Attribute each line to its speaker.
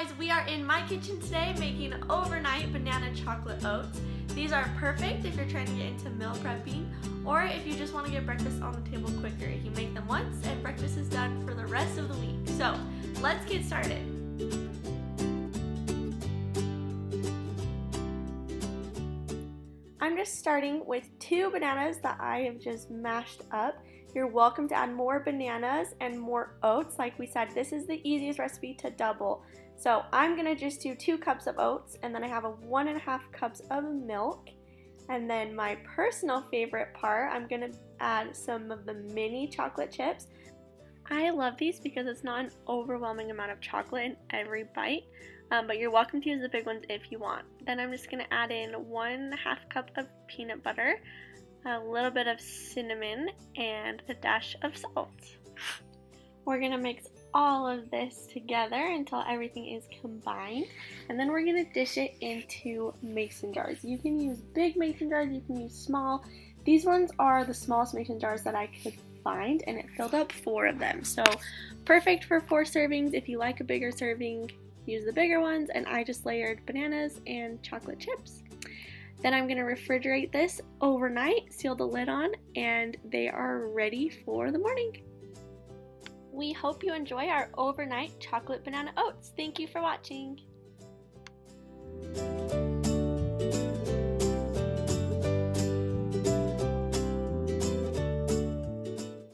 Speaker 1: guys, we are in my kitchen today making overnight banana chocolate oats. These are perfect if you're trying to get into meal prepping or if you just want to get breakfast on the table quicker. You make them once and breakfast is done for the rest of the week. So let's get started. I'm just starting with 2 bananas that I have just mashed up. You're welcome to add more bananas and more oats. Like we said, this is the easiest recipe to double. So I'm gonna just do 2 cups of oats, and then I have 1.5 cups of milk. And then my personal favorite part, I'm gonna add some of the mini chocolate chips. I love these because it's not an overwhelming amount of chocolate in every bite, but you're welcome to use the big ones if you want. Then I'm just gonna add in 1.5 cup of peanut butter, a little bit of cinnamon, and a dash of salt. We're gonna mix all of this together until everything is combined, and then we're gonna dish it into mason jars. You can use big mason jars, you can use small. These ones are the smallest mason jars that I could find, and it filled up 4 of them, so perfect for 4 servings. If you like a bigger serving, use the bigger ones, and I just layered bananas and chocolate chips. Then I'm gonna refrigerate this overnight, seal the lid on, and they are ready for the morning. We hope you enjoy our overnight chocolate banana oats. Thank you for watching.